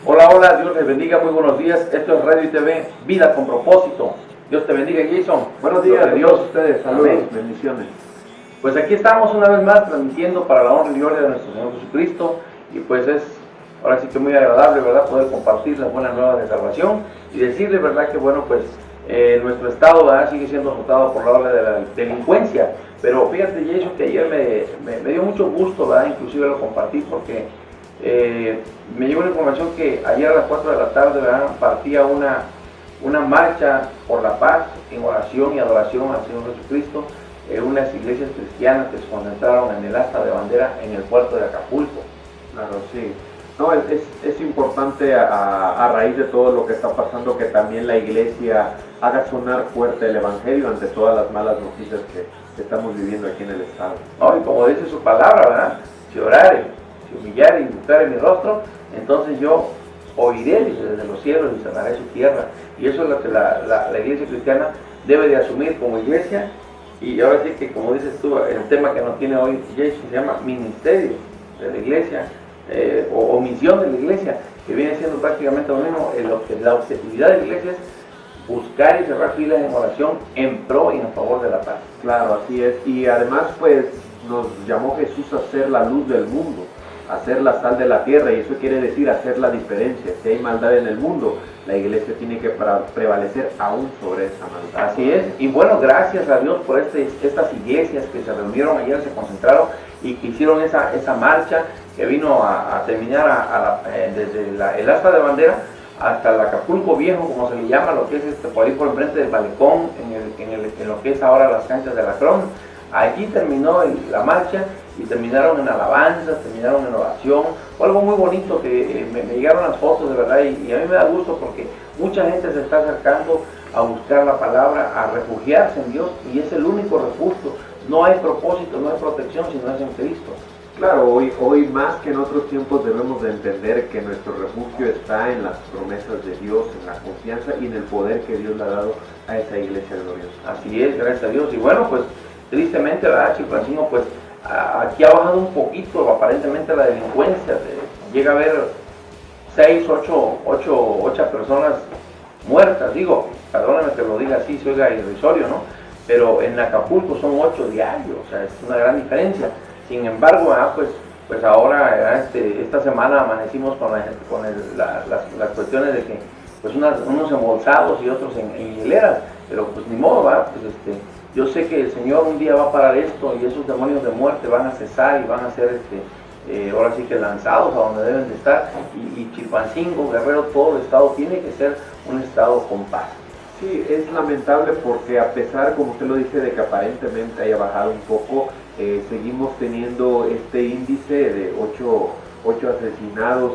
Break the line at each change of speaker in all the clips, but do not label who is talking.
Hola, hola, Dios les bendiga, muy buenos días. Esto es Radio y TV, Vida con Propósito. Dios te bendiga, Jason.
Buenos días,
Dios
a ustedes, saludos,
amén.
bendiciones.
Pues aquí estamos una vez más transmitiendo para la honra y gloria de nuestro Señor Jesucristo. Y pues es ahora sí que muy agradable, ¿verdad?, poder compartir las buenas nuevas de salvación y decirle, ¿verdad?, que bueno, pues nuestro estado, ¿verdad?, sigue siendo azotado por la ola de la delincuencia. Pero fíjate, Jason, que ayer me dio mucho gusto, ¿verdad?, inclusive lo compartí porque me llegó la información que ayer a las 4 de la tarde, ¿verdad?, partía una marcha por la paz en oración y adoración al Señor Jesucristo, unas iglesias cristianas que se concentraron en el asta de bandera en el puerto de Acapulco.
Claro, sí. No, es importante a raíz de todo lo que está pasando que también la iglesia haga sonar fuerte el evangelio ante todas las malas noticias que estamos viviendo aquí en el estado.
No, y como dice su palabra, ¿verdad?, si orare, si humillare y buscare mi rostro, entonces yo oiré desde los cielos y sanaré su tierra. Y eso es lo que la iglesia cristiana debe de asumir como iglesia. Y ahora sí que, como dices tú, el tema que nos tiene hoy Jason se llama ministerio de la iglesia, o misión de la iglesia, que viene siendo prácticamente lo mismo. La objetividad de la iglesia es buscar y cerrar filas en oración en pro y en favor de la paz.
Claro, así es. Y además, pues, nos llamó Jesús a ser la luz del mundo, a ser la sal de la tierra, y eso quiere decir hacer la diferencia. Si hay maldad en el mundo, la iglesia tiene que prevalecer aún sobre esa maldad.
Así es, y bueno, gracias a Dios por estas iglesias que se reunieron ayer, se concentraron y que hicieron esa marcha que vino a terminar desde el asta de bandera hasta el Acapulco Viejo, como se le llama, lo que es por ahí por enfrente del malecón, en lo que es ahora las canchas de la Cron. Allí terminó la marcha y terminaron en alabanzas, terminaron en oración. Fue algo muy bonito que me llegaron las fotos, de verdad, y a mí me da gusto porque mucha gente se está acercando a buscar la palabra, a refugiarse en Dios, y es el único refugio. No hay propósito, no hay protección si no es en Cristo.
Claro, hoy más que en otros tiempos debemos de entender que nuestro refugio está en las promesas de Dios, en la confianza y en el poder que Dios le ha dado a esa iglesia gloriosa.
Así es, gracias a Dios. Y bueno, pues tristemente, ¿verdad, Chilpancingo? Pues aquí ha bajado un poquito aparentemente la delincuencia. Llega a haber 6, 8 personas muertas. Digo, perdóname que lo diga así, se oiga irrisorio, ¿no? Pero en Acapulco son 8 diarios, o sea, es una gran diferencia. Sin embargo, pues ahora, esta semana amanecimos con las cuestiones de que pues unos embolsados y otros en hileras, pero pues ni modo, ¿verdad? Pues yo sé que el Señor un día va a parar esto y esos demonios de muerte van a cesar y van a ser ahora sí que lanzados a donde deben de estar, y Chilpancingo, Guerrero, todo el estado tiene que ser un estado con paz.
Sí, es lamentable porque a pesar, como usted lo dice, de que aparentemente haya bajado un poco, seguimos teniendo este índice de 8 asesinados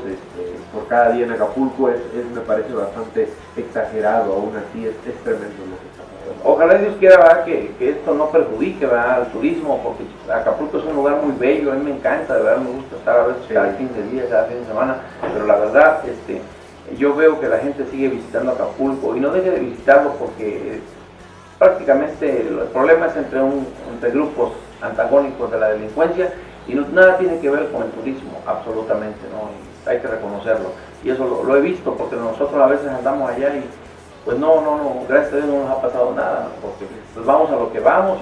por cada día en Acapulco. Me parece bastante exagerado, aún así es tremendo lo que está pasando.
Ojalá Dios quiera, ¿verdad?, que esto no perjudique, ¿verdad?, al turismo, porque Acapulco es un lugar muy bello, a mí me encanta, de verdad me gusta estar a veces cada 15 días, cada fin de semana, pero la verdad, yo veo que la gente sigue visitando Acapulco y no deje de visitarlo porque prácticamente el problema es entre grupos antagónicos de la delincuencia y nada tiene que ver con el turismo, absolutamente, ¿no? Y hay que reconocerlo. Y eso lo he visto porque nosotros a veces andamos allá y pues no, gracias a Dios no nos ha pasado nada, ¿no? Porque pues vamos a lo que vamos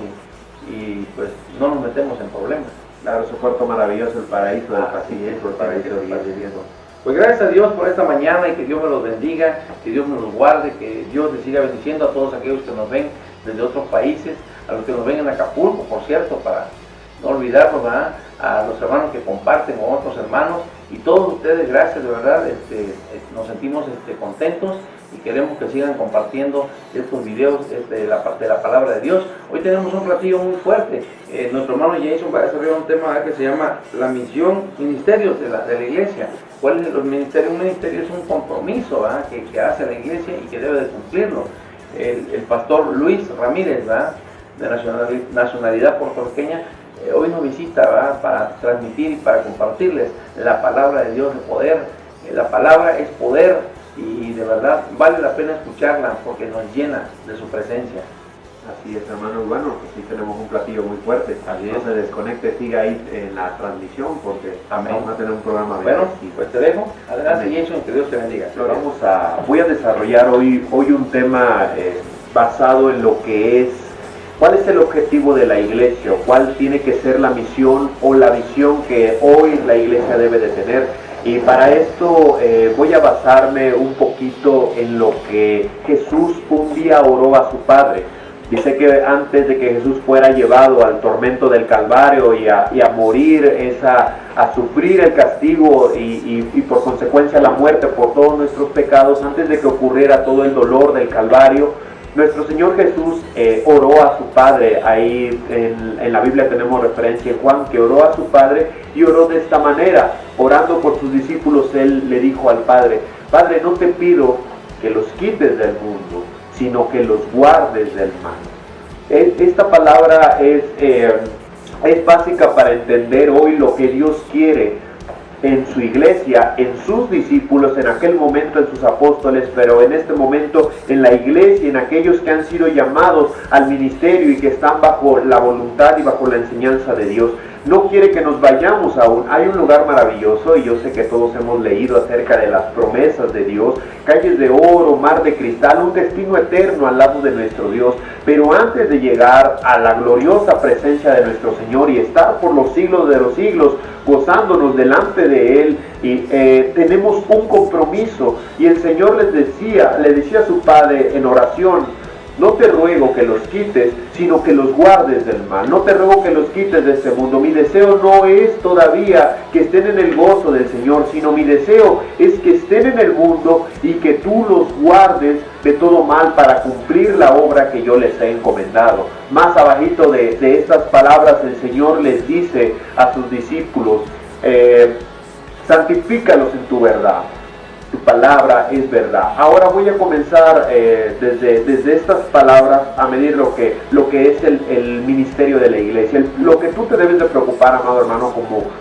y pues no nos metemos en problemas.
Claro, ese puerto maravilloso, el paraíso del Pacífico, el paraíso del
Pacífico. Pues gracias a Dios por esta mañana y que Dios me los bendiga, que Dios me los guarde, que Dios les siga bendiciendo a todos aquellos que nos ven desde otros países, a los que nos ven en Acapulco, por cierto, para no olvidarnos, ¿verdad?, a los hermanos que comparten con otros hermanos, y todos ustedes, gracias, de verdad, nos sentimos contentos y queremos que sigan compartiendo estos videos de la palabra de Dios. Hoy tenemos un platillo muy fuerte. Nuestro hermano Jason va a desarrollar un tema, ¿verdad?, que se llama la misión, ministerios de la iglesia. ¿Cuál es los ministerios? Un ministerio es un compromiso, ¿verdad?, que hace la iglesia y que debe de cumplirlo. El pastor Luis Ramírez, ¿verdad?, de nacionalidad puertorriqueña, hoy nos visita, ¿verdad?, para transmitir y para compartirles la palabra de Dios de poder. La palabra es poder y de verdad vale la pena escucharla porque nos llena de su presencia.
Así es, hermanos. Bueno, pues sí tenemos un platillo muy fuerte.
Así
no
es.
se desconecte, siga ahí en la transmisión porque
Amén.
vamos a tener un programa bien.
Bueno, pues te dejo. Adelante,
Amén.
Jason, que Dios te bendiga.
Voy a desarrollar hoy un tema basado en lo que es, cuál es el objetivo de la iglesia, o cuál tiene que ser la misión o la visión que hoy la iglesia debe de tener. Y para esto voy a basarme un poquito en lo que Jesús un día oró a su Padre. Dice que antes de que Jesús fuera llevado al tormento del Calvario y a morir, a sufrir el castigo y por consecuencia la muerte por todos nuestros pecados, antes de que ocurriera todo el dolor del Calvario, nuestro Señor Jesús oró a su Padre. Ahí en la Biblia tenemos referencia en Juan, que oró a su Padre y oró de esta manera. Orando por sus discípulos, Él le dijo al Padre: Padre, no te pido que los quites del mundo, sino que los guardes del mal. Esta palabra es básica para entender hoy lo que Dios quiere en su iglesia, en sus discípulos, en aquel momento en sus apóstoles, pero en este momento en la iglesia, en aquellos que han sido llamados al ministerio y que están bajo la voluntad y bajo la enseñanza de Dios. No quiere que nos vayamos aún. Hay un lugar maravilloso, y yo sé que todos hemos leído acerca de las promesas de Dios: calles de oro, mar de cristal, un destino eterno al lado de nuestro Dios. Pero antes de llegar a la gloriosa presencia de nuestro Señor y estar por los siglos de los siglos gozándonos delante de Él, y tenemos un compromiso. Y el Señor le decía a su Padre en oración: no te ruego que los quites, sino que los guardes del mal. No te ruego que los quites de este mundo. Mi deseo no es todavía que estén en el gozo del Señor, sino mi deseo es que estén en el mundo y que tú los guardes de todo mal para cumplir la obra que yo les he encomendado. Más abajito de estas palabras, el Señor les dice a sus discípulos: santifícalos en tu verdad. Tu palabra es verdad. Ahora voy a comenzar desde estas palabras a medir lo que es el ministerio de la iglesia. Lo que tú te debes de preocupar, amado hermano,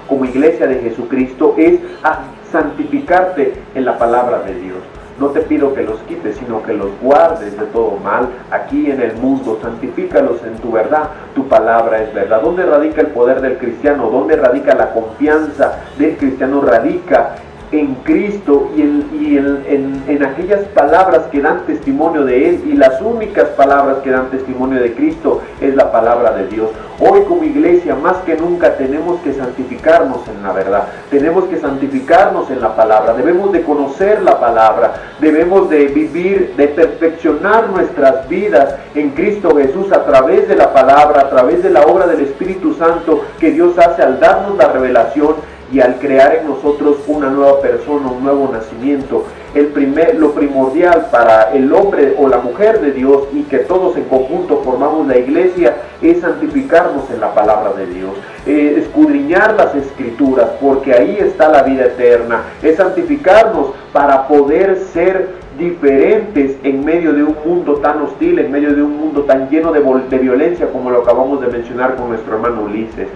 como iglesia de Jesucristo, es a santificarte en la palabra de Dios. No te pido que los quites, sino que los guardes de todo mal aquí en el mundo. Santifícalos en tu verdad. Tu palabra es verdad. ¿Dónde radica el poder del cristiano? ¿Dónde radica la confianza del cristiano? Radica en Cristo y en aquellas palabras que dan testimonio de Él, y las únicas palabras que dan testimonio de Cristo es la palabra de Dios. Hoy como iglesia más que nunca tenemos que santificarnos en la verdad, tenemos que santificarnos en la palabra, debemos de conocer la palabra, debemos de vivir, de perfeccionar nuestras vidas en Cristo Jesús a través de la palabra, a través de la obra del Espíritu Santo que Dios hace al darnos la revelación y al crear en nosotros una nueva persona, un nuevo nacimiento. Lo primordial para el hombre o la mujer de Dios, y que todos en conjunto formamos la iglesia, es santificarnos en la palabra de Dios, escudriñar las escrituras, porque ahí está la vida eterna. Es santificarnos para poder ser diferentes en medio de un mundo tan hostil, en medio de un mundo tan lleno de violencia, como lo acabamos de mencionar con nuestro hermano Ulises.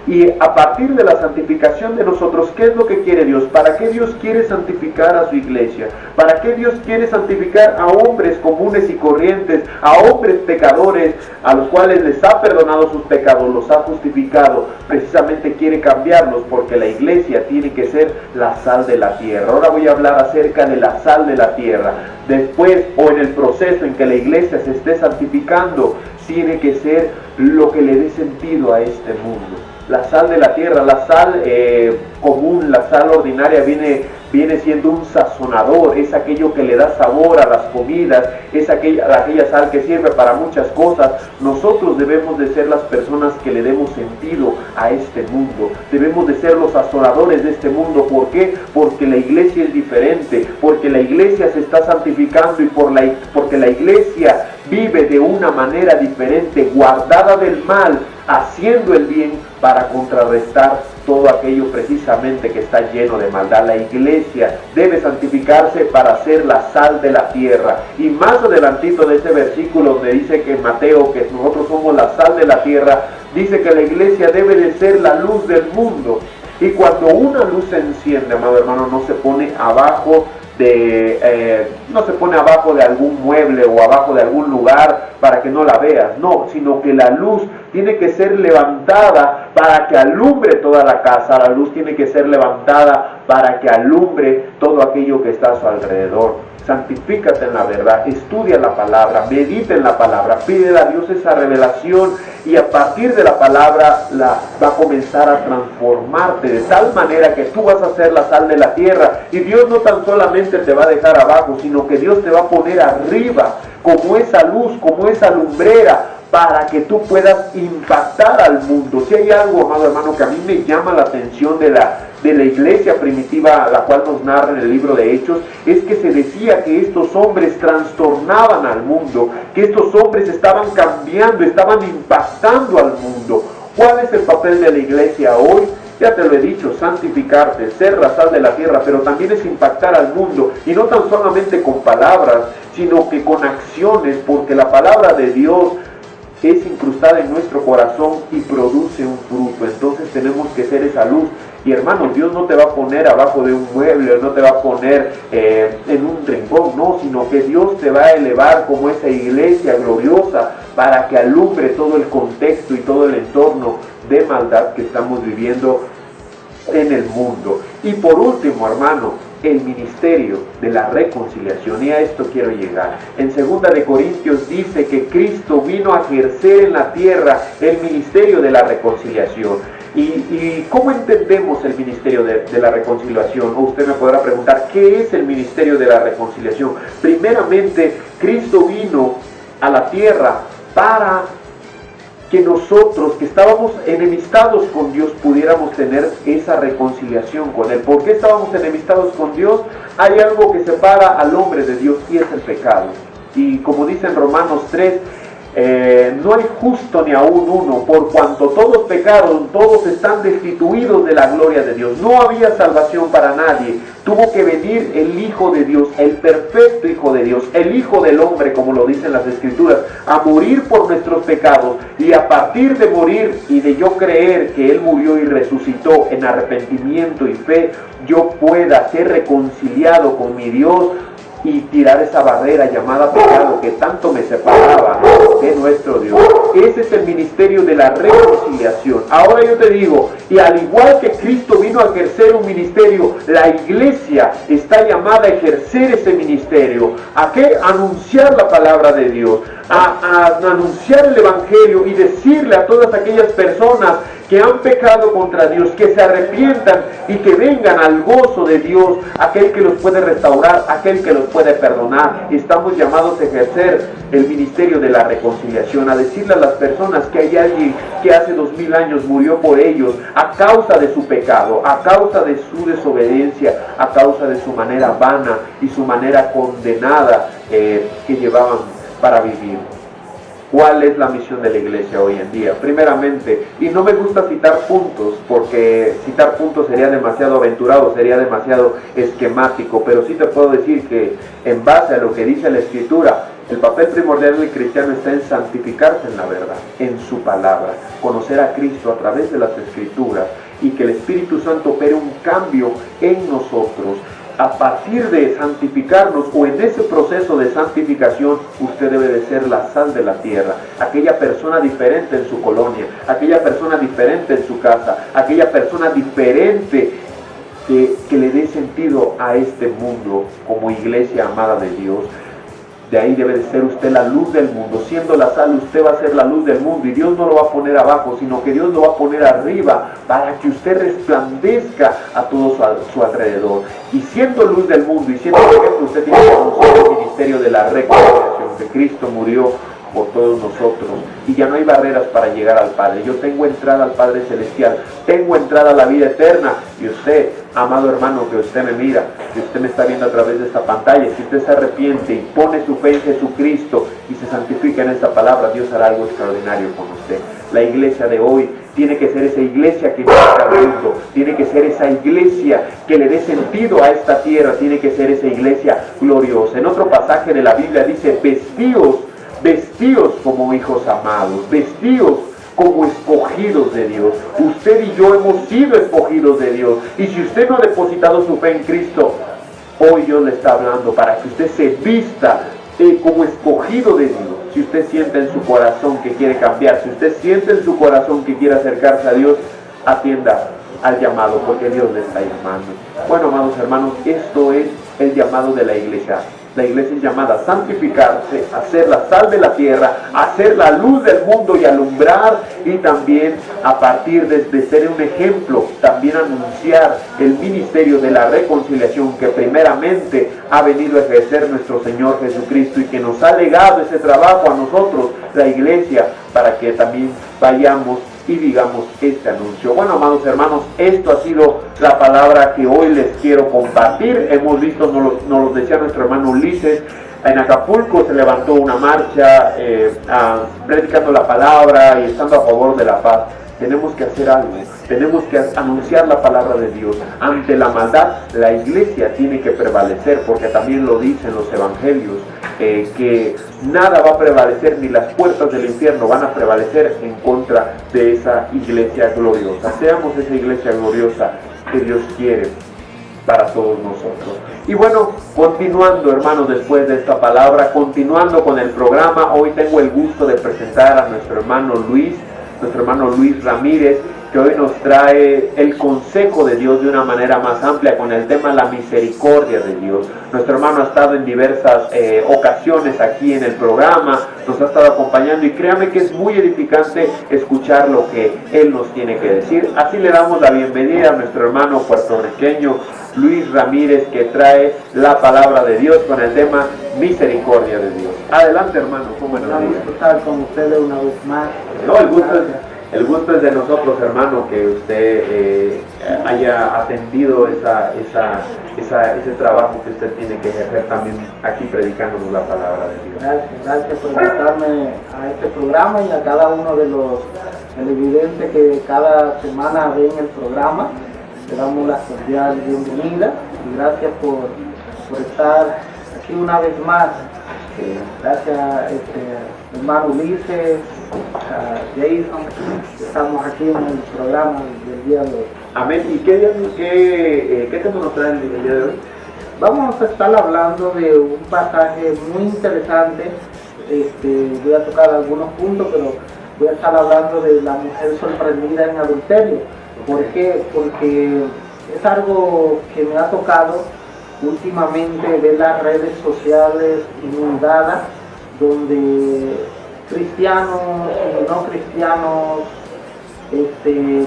Y a partir de la santificación de nosotros, ¿qué es lo que quiere Dios? ¿Para qué Dios quiere santificar a su iglesia? ¿Para qué Dios quiere santificar a hombres comunes y corrientes, a hombres pecadores, a los cuales les ha perdonado sus pecados, los ha justificado? Precisamente quiere cambiarlos, porque la iglesia tiene que ser la sal de la tierra. Ahora voy a hablar acerca de la sal de la tierra. Después, o en el proceso en que la iglesia se esté santificando, tiene que ser lo que le dé sentido a este mundo. La sal de la tierra, la sal común, la sal ordinaria viene siendo un sazonador, es aquello que le da sabor a las comidas, es aquella sal que sirve para muchas cosas. Nosotros debemos de ser las personas que le demos sentido a este mundo, debemos de ser los sazonadores de este mundo. ¿Por qué? Porque la iglesia es diferente, porque la iglesia se está santificando y porque la iglesia vive de una manera diferente, guardada del mal, haciendo el bien para contrarrestar todo aquello precisamente que está lleno de maldad. La iglesia debe santificarse para ser la sal de la tierra. Y más adelantito de ese versículo donde dice que en Mateo que nosotros somos la sal de la tierra, dice que la iglesia debe de ser la luz del mundo. Y cuando una luz se enciende, amado hermano, no se pone abajo no se pone abajo de algún mueble o abajo de algún lugar para que no la veas, no, sino que la luz tiene que ser levantada para que alumbre toda la casa, la luz tiene que ser levantada para que alumbre todo aquello que está a su alrededor. Santifícate en la verdad, estudia la palabra, medita en la palabra, pídele a Dios esa revelación y a partir de la palabra va a comenzar a transformarte de tal manera que tú vas a ser la sal de la tierra y Dios no tan solamente te va a dejar abajo, sino que Dios te va a poner arriba como esa luz, como esa lumbrera, para que tú puedas impactar al mundo. Si hay algo, amado hermano, que a mí me llama la atención de la iglesia primitiva, la cual nos narra en el libro de Hechos, es que se decía que estos hombres trastornaban al mundo, que estos hombres estaban cambiando, estaban impactando al mundo. ¿Cuál es el papel de la iglesia hoy? Ya te lo he dicho, santificarte, ser la sal de la tierra, pero también es impactar al mundo, y no tan solamente con palabras, sino que con acciones, porque la palabra de Dios es incrustada en nuestro corazón y produce un fruto. Entonces tenemos que ser esa luz. Y hermanos, Dios no te va a poner abajo de un mueble, no te va a poner en un rincón, no, sino que Dios te va a elevar como esa iglesia gloriosa para que alumbre todo el contexto y todo el entorno de maldad que estamos viviendo en el mundo. Y por último, hermano, el ministerio de la reconciliación, y a esto quiero llegar. En 2 de Corintios dice que Cristo vino a ejercer en la tierra el ministerio de la reconciliación. ¿Y cómo entendemos el ministerio de la reconciliación? O usted me podrá preguntar, ¿qué es el ministerio de la reconciliación? Primeramente, Cristo vino a la tierra para que nosotros, que estábamos enemistados con Dios, pudiéramos tener esa reconciliación con Él. ¿Por qué estábamos enemistados con Dios? Hay algo que separa al hombre de Dios y es el pecado. Y como dice en Romanos 3, no hay justo ni aún uno, por cuanto todos pecaron, todos están destituidos de la gloria de Dios. No había salvación para nadie. Tuvo que venir el Hijo de Dios, el perfecto Hijo de Dios, el Hijo del hombre, como lo dicen las Escrituras, a morir por nuestros pecados. Y a partir de morir y de yo creer que Él murió y resucitó en arrepentimiento y fe, yo pueda ser reconciliado con mi Dios y tirar esa barrera llamada pecado que tanto me separaba de nuestro Dios. Ese es el ministerio de la reconciliación. Ahora yo te digo, y al igual que Cristo vino a ejercer un ministerio, la iglesia está llamada a ejercer ese ministerio. ¿A qué? Anunciar la palabra de Dios, a anunciar el evangelio y decirle a todas aquellas personas que han pecado contra Dios, que se arrepientan y que vengan al gozo de Dios, aquel que los puede restaurar, aquel que los puede perdonar. Estamos llamados a ejercer el ministerio de la reconciliación, a decirle a las personas que hay alguien que hace 2000 años murió por ellos a causa de su pecado, a causa de su desobediencia, a causa de su manera vana y su manera condenada que llevaban para vivir. ¿Cuál es la misión de la iglesia hoy en día? Primeramente, y no me gusta citar puntos, porque citar puntos sería demasiado aventurado, sería demasiado esquemático, pero sí te puedo decir que en base a lo que dice la Escritura, el papel primordial del cristiano está en santificarse en la verdad, en su palabra, conocer a Cristo a través de las Escrituras y que el Espíritu Santo opere un cambio en nosotros. A partir de santificarnos o en ese proceso de santificación, usted debe de ser la sal de la tierra, aquella persona diferente en su colonia, aquella persona diferente en su casa, aquella persona diferente que le dé sentido a este mundo como iglesia amada de Dios. De ahí debe de ser usted la luz del mundo. Siendo la sal, usted va a ser la luz del mundo y Dios no lo va a poner abajo, sino que Dios lo va a poner arriba para que usted resplandezca a todo su alrededor. Y siendo luz del mundo y siendo ejemplo, usted tiene que conocer el ministerio de la reconciliación, que Cristo murió por todos nosotros y ya no hay barreras para llegar al Padre. Yo tengo entrada al Padre Celestial, tengo entrada a la vida eterna. Y usted, amado hermano, que usted me mira, que usted me está viendo a través de esta pantalla, si usted se arrepiente y pone su fe en Jesucristo y se santifica en esta palabra, Dios hará algo extraordinario con usted. La iglesia de hoy tiene que ser esa iglesia que impacta al mundo, tiene que ser esa iglesia que le dé sentido a esta tierra, tiene que ser esa iglesia gloriosa. En otro pasaje de la Biblia dice, vestíos como hijos amados, vestíos como escogidos de Dios. Usted y yo hemos sido escogidos de Dios. Y si usted no ha depositado su fe en Cristo, Hoy Dios le está hablando para que usted se vista como escogido de Dios. Si usted siente en su corazón que quiere cambiar, si usted siente en su corazón que quiere acercarse a Dios, atienda al llamado, porque Dios le está llamando. Bueno, amados hermanos, esto es el llamado de la iglesia. La iglesia es llamada a santificarse, a ser la sal de la tierra, a ser la luz del mundo y alumbrar, y también a partir de ser un ejemplo, también anunciar el ministerio de la reconciliación que primeramente ha venido a ejercer nuestro Señor Jesucristo y que nos ha legado ese trabajo a nosotros, la iglesia, para que también vayamos y digamos este anuncio. Bueno, amados hermanos, esto ha sido la palabra que hoy les quiero compartir. Hemos visto, nos lo decía nuestro hermano Ulises, en Acapulco se levantó una marcha predicando la palabra y estando a favor de la paz. Tenemos que hacer algo, tenemos que anunciar la palabra de Dios. Ante la maldad, la iglesia tiene que prevalecer, porque también lo dicen los evangelios, que nada va a prevalecer, ni las puertas del infierno van a prevalecer en contra de esa iglesia gloriosa. Seamos esa iglesia gloriosa que Dios quiere para todos nosotros. Y bueno, continuando, hermanos, después de esta palabra, continuando con el programa, hoy tengo el gusto de presentar a nuestro hermano Luis Ramírez, que hoy nos trae el consejo de Dios de una manera más amplia con el tema la misericordia de Dios. Nuestro hermano ha estado en diversas ocasiones aquí en el programa, nos ha estado acompañando, y créame que es muy edificante escuchar lo que él nos tiene que decir. Así le damos la bienvenida a nuestro hermano puertorriqueño Luis Ramírez, que trae la palabra de Dios con el tema misericordia de Dios. Adelante, hermano, ¿cómo estás?
Vamos a estar con ustedes una vez más.
No, el gusto es de nosotros, hermano, que usted haya atendido ese trabajo que usted tiene que ejercer también aquí predicándonos la palabra de Dios.
Gracias por invitarme a este programa y a cada uno de los televidentes que cada semana ven el programa. Le damos la cordial bienvenida y gracias por estar aquí una vez más. Gracias hermano Ulises, Jason, estamos aquí en el programa del día de hoy.
Amén. ¿Y qué tema nos traen el día de hoy?
Vamos a estar hablando de un pasaje muy interesante. Voy a tocar algunos puntos, pero voy a estar hablando de la mujer sorprendida en adulterio. ¿Por qué? Porque es algo que me ha tocado últimamente ver las redes sociales inundadas, donde cristianos y no cristianos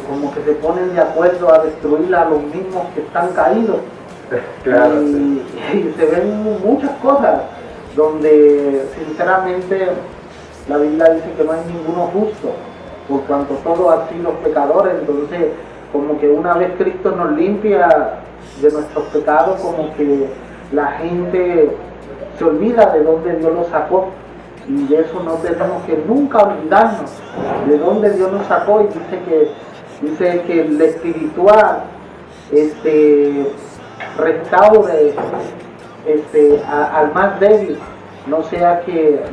como que se ponen de acuerdo a destruir a los mismos que están caídos.
Claro,
y se ven muchas cosas donde sinceramente la Biblia dice que no hay ninguno justo, por cuanto todos han sido pecadores. Entonces como que una vez Cristo nos limpia de nuestros pecados, como que la gente se olvida de dónde Dios los sacó, y de eso no tenemos que nunca olvidarnos de dónde Dios nos sacó. Y dice que el espiritual restaure al más débil, no sea que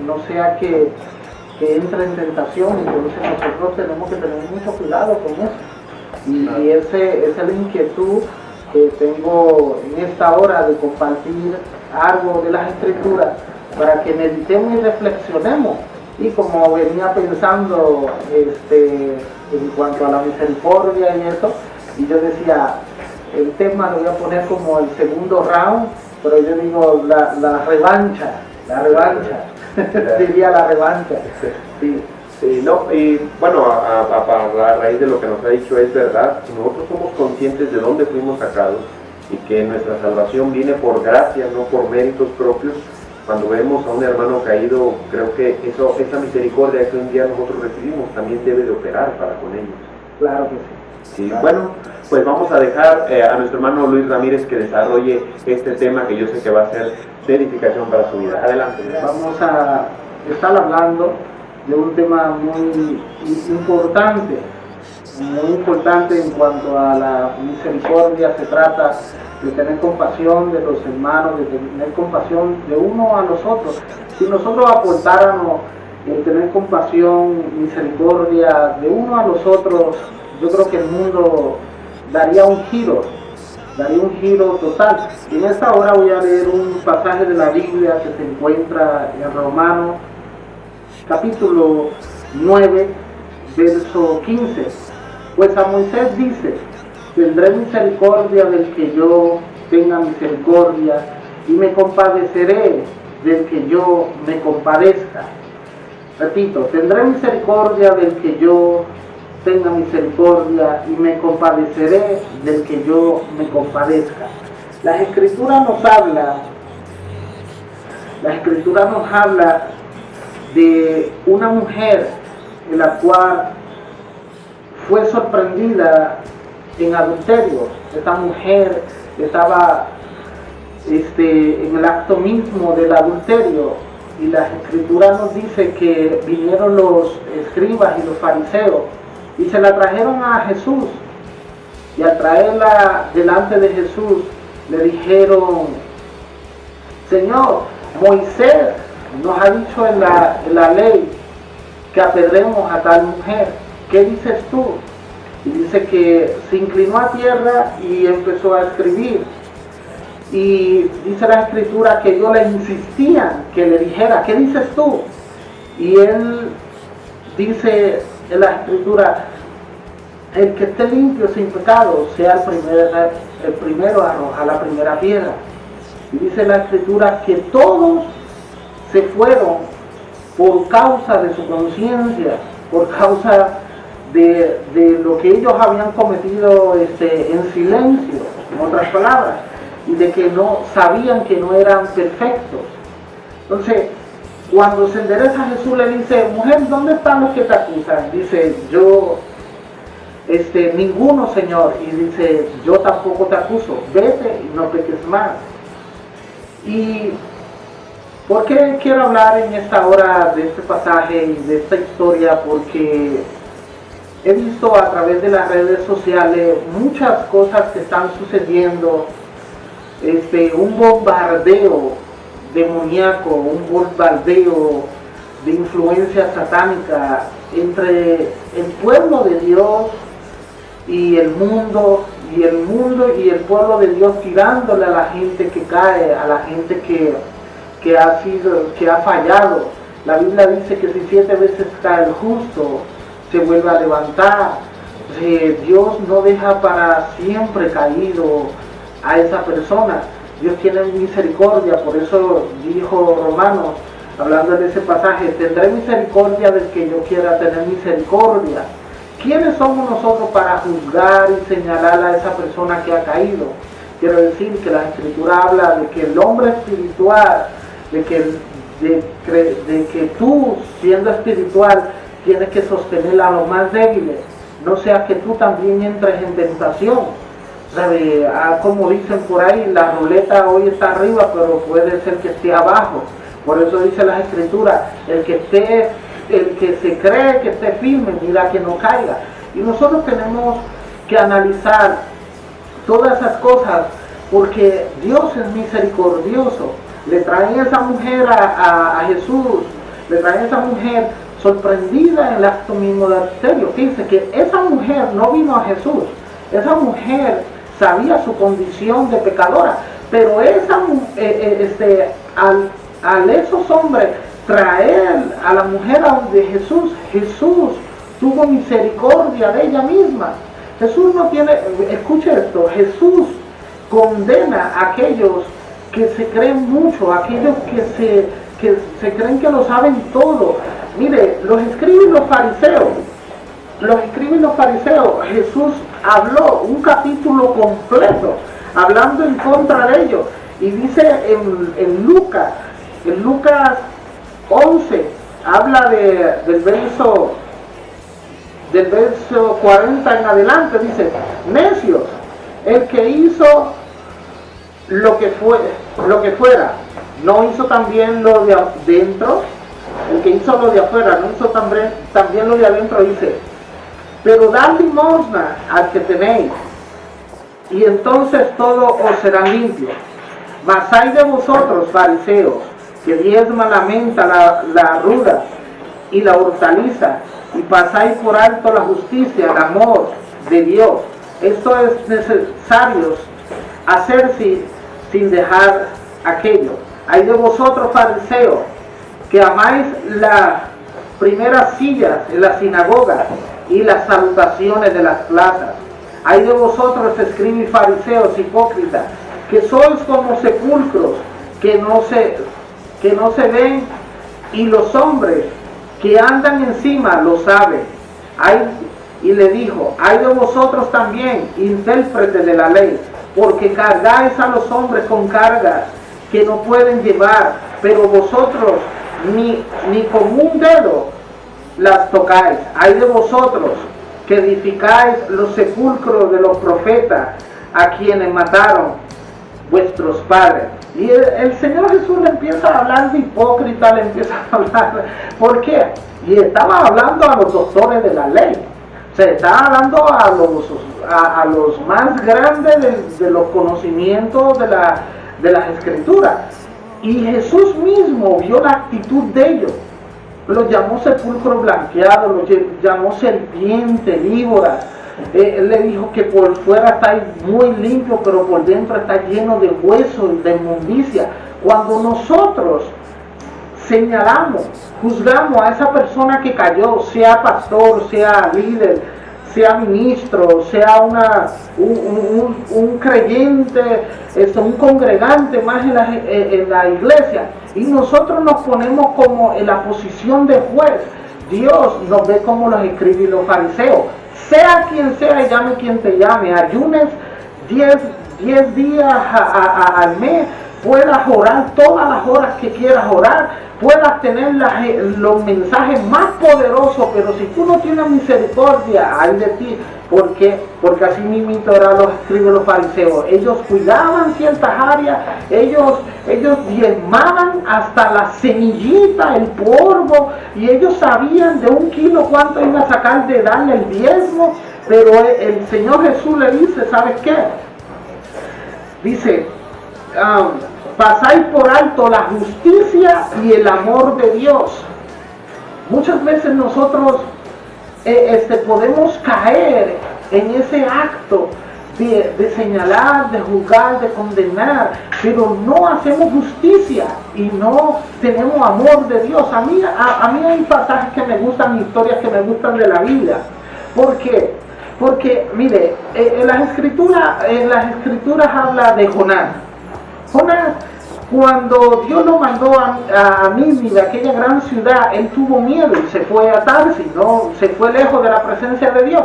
entre en tentación. Entonces nosotros tenemos que tener mucho cuidado con eso, y esa es la inquietud que tengo en esta hora, de compartir algo de las Escrituras para que meditemos y reflexionemos. Y como venía pensando en cuanto a la misericordia y eso, y yo decía, el tema lo voy a poner como el segundo round, pero yo digo la revancha, diría la revancha. Sí.
Sí, no, y bueno, a raíz de lo que nos ha dicho, es verdad, nosotros somos conscientes de dónde fuimos sacados y que nuestra salvación viene por gracia, no por méritos propios. Cuando vemos a un hermano caído, creo que esa misericordia que un día nosotros recibimos también debe de operar para con ellos.
Claro que sí.
Sí, bueno, pues vamos a dejar a nuestro hermano Luis Ramírez que desarrolle este tema, que yo sé que va a ser de edificación para su vida. Adelante.
Vamos a estar hablando de un tema muy importante en cuanto a la misericordia. Se trata de tener compasión de los hermanos, de tener compasión de uno a los otros. Si nosotros aportáramos el tener compasión, misericordia de uno a los otros, yo creo que el mundo daría un giro daría un giro total. En esta hora voy a leer un pasaje de la Biblia que se encuentra en Romanos capítulo 9, verso 15. Pues a Moisés dice: tendré misericordia del que yo tenga misericordia, y me compadeceré del que yo me compadezca. Repito, tendré misericordia del que yo tenga misericordia, y me compadeceré del que yo me compadezca. La Escritura nos habla de una mujer en la cual fue sorprendida en adulterio. Esta mujer estaba en el acto mismo del adulterio, y la Escritura nos dice que vinieron los escribas y los fariseos y se la trajeron a Jesús, y al traerla delante de Jesús le dijeron: Señor, Moisés nos ha dicho en la ley que apedremos a tal mujer. ¿Qué dices tú? Y dice que se inclinó a tierra y empezó a escribir. Y dice la Escritura que ellos le insistían que le dijera: ¿qué dices tú? Y él dice en la Escritura: el que esté limpio sin pecado sea el primero a arrojar la primera piedra. Y dice la Escritura que todos se fueron por causa de su conciencia, por causa de lo que ellos habían cometido en silencio, en otras palabras, y de que no sabían que no eran perfectos. Entonces, cuando se endereza, Jesús le dice: mujer, ¿dónde están los que te acusan? Dice: yo, ninguno, Señor. Y dice: yo tampoco te acuso, vete y no peques más. ¿Y por qué quiero hablar en esta hora de este pasaje y de esta historia? Porque he visto a través de las redes sociales muchas cosas que están sucediendo, un bombardeo demoníaco, un bombardeo de influencia satánica entre el pueblo de Dios y el mundo, y el pueblo de Dios tirándole a la gente que cae, a la gente que ha fallado. La Biblia dice que si 7 veces cae el justo, se vuelve a levantar. Dios no deja para siempre caído a esa persona. Dios tiene misericordia. Por eso dijo Romanos, hablando de ese pasaje: tendré misericordia del que yo quiera tener misericordia. ¿Quiénes somos nosotros para juzgar y señalar a esa persona que ha caído? Quiero decir que la Escritura habla de que el hombre espiritual, de que tú, siendo espiritual, tienes que sostener a los más débiles, no sea que tú también entres en tentación. ¿Sabe? Como dicen por ahí, la ruleta hoy está arriba, pero puede ser que esté abajo. Por eso dice la Escritura: el que se cree que esté firme, mira que no caiga. Y nosotros tenemos que analizar todas esas cosas, porque Dios es misericordioso. Le traen esa mujer a Jesús, le traen esa mujer sorprendida en el acto mismo de adulterio. Fíjense que esa mujer no vino a Jesús, esa mujer sabía su condición de pecadora, pero al esos hombres traer a la mujer a donde Jesús tuvo misericordia de ella misma. Jesús no tiene, escuche esto, Jesús condena a aquellos que se creen mucho, aquellos que se creen que lo saben todo. Mire, los escribas y los fariseos, Jesús habló un capítulo completo hablando en contra de ellos, y dice en Lucas 11, habla del verso 40 en adelante, dice: necios, el que hizo lo que fuera, no hizo también lo de adentro. El que hizo lo de afuera, no hizo también lo de adentro. Dice: pero dad limosna al que tenéis, y entonces todo os será limpio. Mas hay de vosotros, fariseos, que diezman la menta, la ruda y la hortaliza, y pasáis por alto la justicia, el amor de Dios. Esto es necesario hacer sin dejar aquello. Hay de vosotros, fariseos, que amáis las primeras sillas en las sinagogas y las salutaciones de las plazas. Hay de vosotros, escribas y fariseos, hipócritas, que sois como sepulcros que no se ven, y los hombres que andan encima lo saben. Y le dijo, hay de vosotros también, intérpretes de la ley, porque cargáis a los hombres con cargas que no pueden llevar, pero vosotros ni con un dedo las tocáis. Hay de vosotros que edificáis los sepulcros de los profetas, a quienes mataron vuestros padres. Y el Señor Jesús le empieza a hablar de hipócrita, le empieza a hablar, ¿por qué? Y estaba hablando a los doctores de la ley, se estaba hablando a los más grandes de los conocimientos de las Escrituras. Y Jesús mismo vio la actitud de ellos. Los llamó sepulcro blanqueado, los llamó serpiente, víbora. Él le dijo que por fuera está muy limpio, pero por dentro está lleno de huesos y de inmundicia. Cuando nosotros señalamos, juzgamos a esa persona que cayó, sea pastor, sea líder, sea ministro, sea un creyente, un congregante más en la iglesia, y nosotros nos ponemos como en la posición de juez, Dios nos ve como los escribas y los fariseos. Sea quien sea y llame quien te llame, ayunes 10 días al mes, puedas orar todas las horas que quieras orar, puedas tener los mensajes más poderosos, pero si tú no tienes misericordia, hay de ti. ¿Por qué? Porque así mismo eran los escribas y los fariseos. Ellos cuidaban ciertas áreas, ellos diezmaban hasta la semillita, el polvo, y ellos sabían de 1 kilo cuánto iban a sacar de darle el diezmo, pero el Señor Jesús le dice, ¿sabes qué? Dice, pasáis por alto la justicia y el amor de Dios. Muchas veces nosotros podemos caer en ese acto de señalar, de juzgar, de condenar, pero no hacemos justicia y no tenemos amor de Dios. A mí hay pasajes que me gustan, historias que me gustan de la Biblia. ¿Por qué? Porque, mire, en las escrituras habla de Jonás. Jonás, cuando Dios lo mandó a Nínive, aquella gran ciudad, él tuvo miedo y se fue a Tarsis, ¿no? Se fue lejos de la presencia de Dios.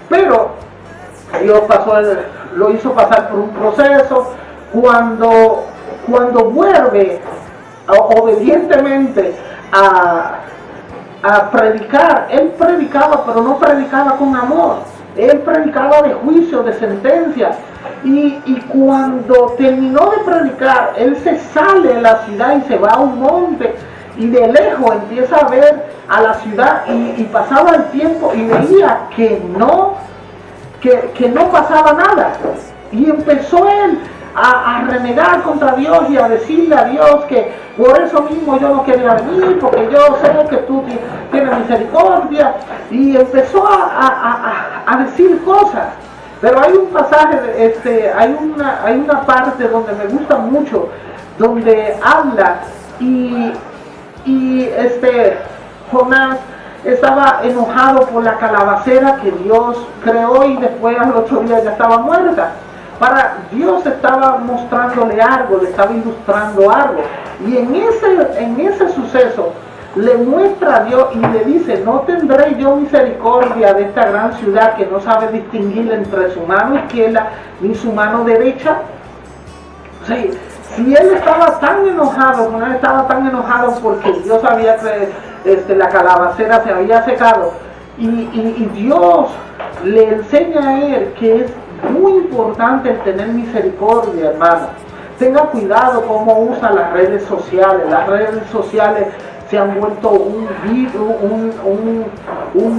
Pero Dios lo hizo pasar por un proceso. Cuando vuelve obedientemente a predicar, él predicaba, pero no predicaba con amor. Él predicaba de juicio, de sentencia. Y cuando terminó de predicar, él se sale de la ciudad y se va a un monte, y de lejos empieza a ver a la ciudad, y pasaba el tiempo y veía que no pasaba nada, y empezó él a renegar contra Dios y a decirle a Dios que por eso mismo yo no quería venir, porque yo sé que tú tienes misericordia, y empezó a decir cosas. Pero hay un pasaje, hay una parte donde me gusta mucho, donde habla y Jonás estaba enojado por la calabacera que Dios creó, y después al otro día ya estaba muerta. Dios estaba mostrándole algo, le estaba ilustrando algo, y en ese suceso le muestra a Dios y le dice, no tendré yo misericordia de esta gran ciudad que no sabe distinguir entre su mano izquierda ni su mano derecha. O sea, si él estaba tan enojado, no estaba tan enojado porque Dios sabía que la calabacera se había secado, y Dios le enseña a él que es muy importante el tener misericordia, hermano. Tenga cuidado cómo usa las redes sociales. Las redes sociales se han vuelto un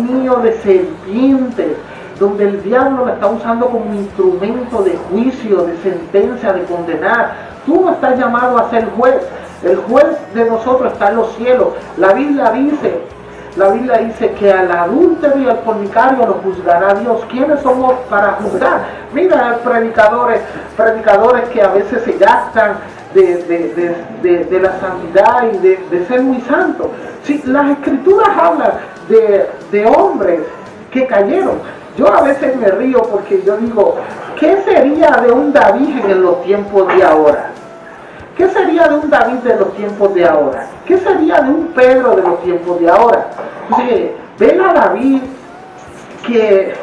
nido de serpientes, donde el diablo la está usando como instrumento de juicio, de sentencia, de condenar. Tú no estás llamado a ser juez. El juez de nosotros está en los cielos. La Biblia dice la Biblia dice que al adúltero y al fornicario lo juzgará Dios. ¿Quiénes somos para juzgar? Mira, predicadores que a veces se gastan de la santidad y de ser muy santos. Sí, las escrituras hablan de hombres que cayeron. Yo a veces me río porque yo digo, ¿qué sería de un David en los tiempos de ahora? ¿Qué sería de un David de los tiempos de ahora? ¿Qué sería de un Pedro de los tiempos de ahora? Entonces, ven a David que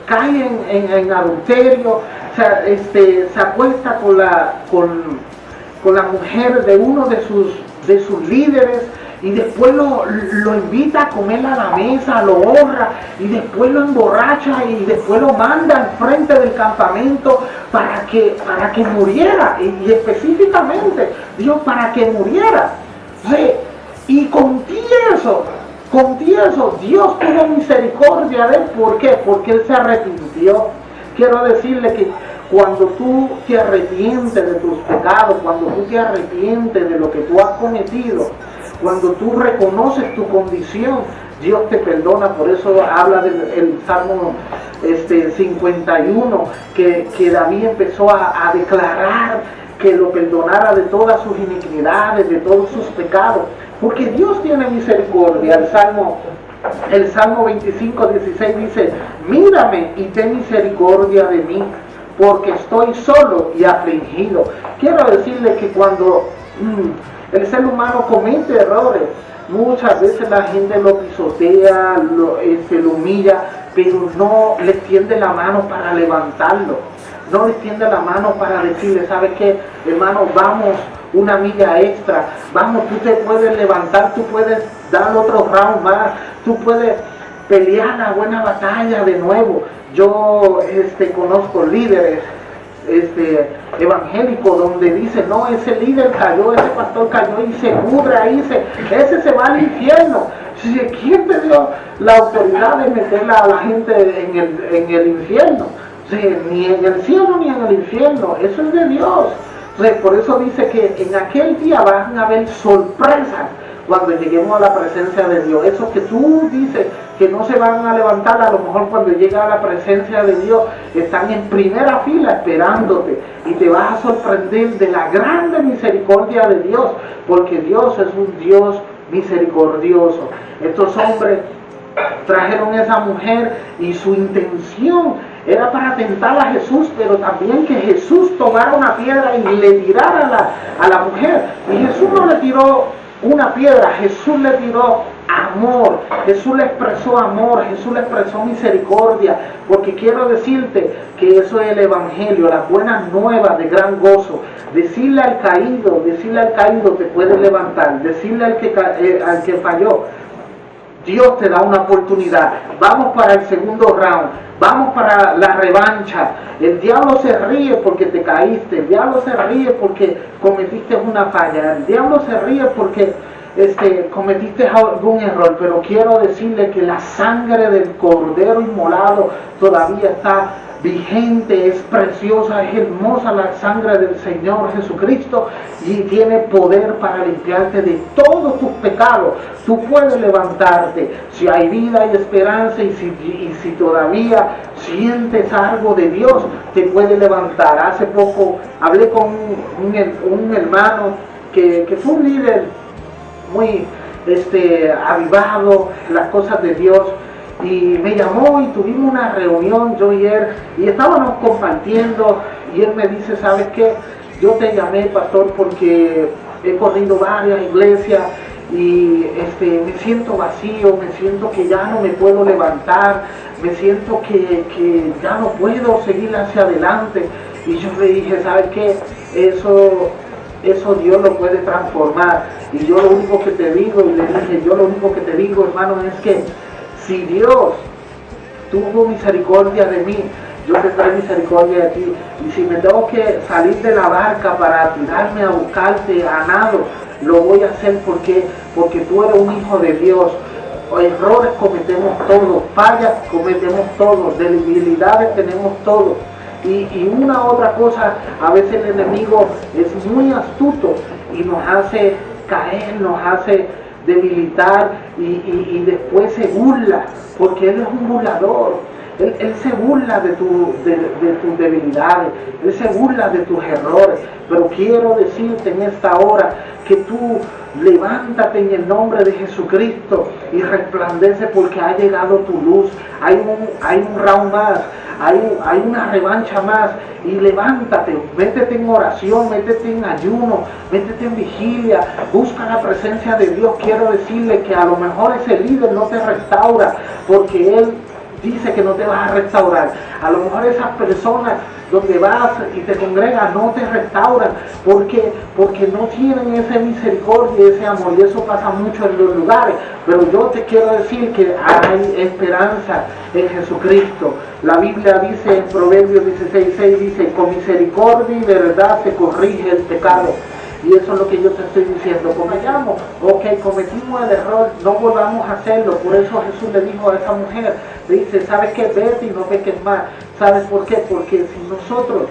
cae en adulterio, o sea, se acuesta con la mujer de uno de sus líderes, y después lo invita a comer a la mesa, lo honra, y después lo emborracha, y después lo manda al frente del campamento para que muriera, y específicamente Dios para que muriera. Sí, y con tieso Dios tuvo misericordia de él. ¿Por qué? Porque él se arrepintió. Quiero decirle que cuando tú te arrepientes de tus pecados, cuando tú te arrepientes de lo que tú has cometido, cuando tú reconoces tu condición, Dios te perdona. Por eso habla del Salmo 51, que David empezó a declarar que lo perdonara de todas sus iniquidades, de todos sus pecados, porque Dios tiene misericordia. El Salmo 25, 16 dice, mírame y ten misericordia de mí, porque estoy solo y afligido. Quiero decirle que cuando el ser humano comete errores, muchas veces la gente lo pisotea, lo humilla, pero no le tiende la mano para levantarlo, no le tiende la mano para decirle, ¿sabes qué, hermano? Vamos una milla extra, vamos, tú te puedes levantar, tú puedes dar otro round más, tú puedes pelear la buena batalla de nuevo. Yo conozco líderes evangélicos donde dice, no, ese líder cayó, ese pastor cayó y se pudre ahí, ese se va al infierno. ¿Quién te dio la autoridad de meter a la gente en el infierno? Ni en el cielo ni en el infierno, eso es de Dios. Por eso dice que en aquel día van a haber sorpresas cuando lleguemos a la presencia de Dios. Eso que tú dices que no se van a levantar, a lo mejor cuando llega a la presencia de Dios están en primera fila esperándote, y te vas a sorprender de la grande misericordia de Dios, porque Dios es un Dios misericordioso. Estos hombres trajeron a esa mujer y su intención era para tentar a Jesús, pero también que Jesús tomara una piedra y le tirara a la mujer. Y Jesús no le tiró una piedra, Jesús le tiró amor, Jesús le expresó amor, Jesús le expresó misericordia, porque quiero decirte que eso es el evangelio, las buenas nuevas de gran gozo. Decirle al caído te puede levantar, decirle al que falló, Dios te da una oportunidad. Vamos para el segundo round, vamos para la revancha. El diablo se ríe porque te caíste, el diablo se ríe porque cometiste una falla, el diablo se ríe porque cometiste algún error, pero quiero decirle que la sangre del cordero inmolado todavía está vigente, es preciosa, es hermosa la sangre del Señor Jesucristo, y tiene poder para limpiarte de todos tus pecados. Tú puedes levantarte si hay vida y esperanza, y si todavía sientes algo de Dios, te puede levantar. Hace poco hablé con un hermano que fue un líder muy avivado en las cosas de Dios, y me llamó y tuvimos una reunión, yo y él, y estábamos compartiendo, y él me dice, ¿sabes qué? Yo te llamé, pastor, porque he corrido varias iglesias y me siento vacío, me siento que ya no me puedo levantar, me siento que ya no puedo seguir hacia adelante. Y yo le dije, ¿sabes qué? Eso Dios lo puede transformar. Y yo lo único que te digo, y le dije, yo lo único que te digo, hermano, es que si Dios tuvo misericordia de mí, yo tendré misericordia de ti. Y si me tengo que salir de la barca para tirarme a buscarte a nado, lo voy a hacer porque tú eres un hijo de Dios. Errores cometemos todos, fallas cometemos todos, debilidades tenemos todos. Y una otra cosa, a veces el enemigo es muy astuto y nos hace caer, nos hace debilitar y después se burla, porque Él es un burlador. Él se burla de tus debilidades, Él se burla de tus errores, pero quiero decirte en esta hora que tú levántate en el nombre de Jesucristo y resplandece, porque ha llegado tu luz. Hay un round más, hay una revancha más, y levántate, métete en oración, métete en ayuno, métete en vigilia, busca la presencia de Dios. Quiero decirle que a lo mejor ese líder no te restaura, porque él dice que no te vas a restaurar. A lo mejor esas personas donde vas y te congregas no te restauran, porque no tienen esa misericordia y ese amor, y eso pasa mucho en los lugares. Pero yo te quiero decir que hay esperanza en Jesucristo. La Biblia dice en Proverbios 16:6, dice: con misericordia y verdad se corrige el pecado. Y eso es lo que yo te estoy diciendo. Cometamos, cometimos el error, no volvamos a hacerlo. Por eso Jesús le dijo a esa mujer, le dice: ¿sabes qué? Vete y no peques más. ¿Sabes por qué? Porque si nosotros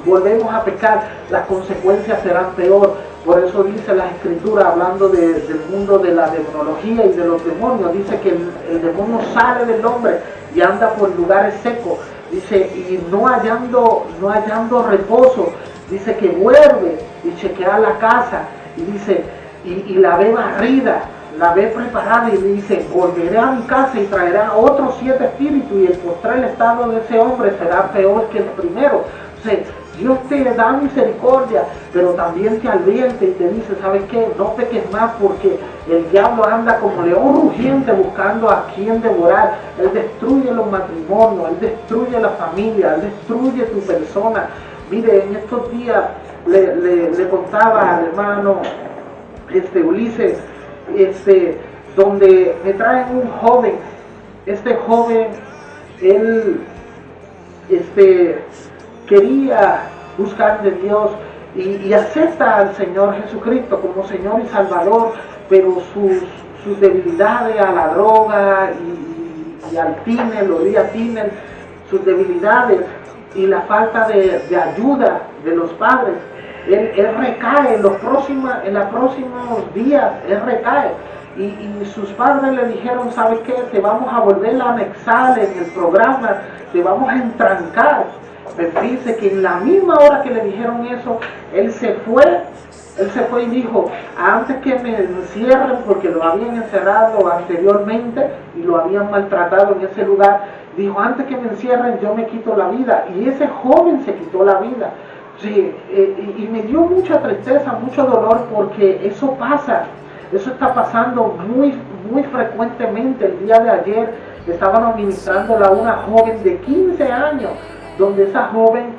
volvemos a pecar, las consecuencias serán peor. Por eso dice la Escritura, hablando del mundo de la demonología y de los demonios, dice que el demonio sale del hombre y anda por lugares secos. Dice, y no hallando reposo, dice que vuelve y chequea la casa, y dice, y la ve barrida, la ve preparada, y dice: volveré a mi casa y traeré a otros 7 espíritus, y el postrer estado de ese hombre será peor que el primero. O sea, Dios te da misericordia, pero también te advierte y te dice: ¿sabes qué? No peques más, porque el diablo anda como león rugiente buscando a quien devorar. Él destruye los matrimonios, él destruye la familia, él destruye tu persona. Mire, en estos días le contaba al hermano Ulises, donde me traen un joven. Este joven, él quería buscar de Dios y acepta al Señor Jesucristo como Señor y Salvador, pero sus debilidades a la droga y al tíner, olía tíner, sus debilidades y la falta de ayuda de los padres, él recae en los próximos días, él recae. Y sus padres le dijeron: ¿sabes qué? Te vamos a volver a anexar en el programa, te vamos a entrancar. Pero dice que en la misma hora que le dijeron eso, él se fue y dijo: antes que me encierren, porque lo habían encerrado anteriormente y lo habían maltratado en ese lugar, dijo: antes que me encierren, yo me quito la vida. Y ese joven se quitó la vida. Sí, y me dio mucha tristeza, mucho dolor, porque eso pasa. Eso está pasando muy, muy frecuentemente. El día de ayer estaban administrándola a una joven de 15 años, donde esa joven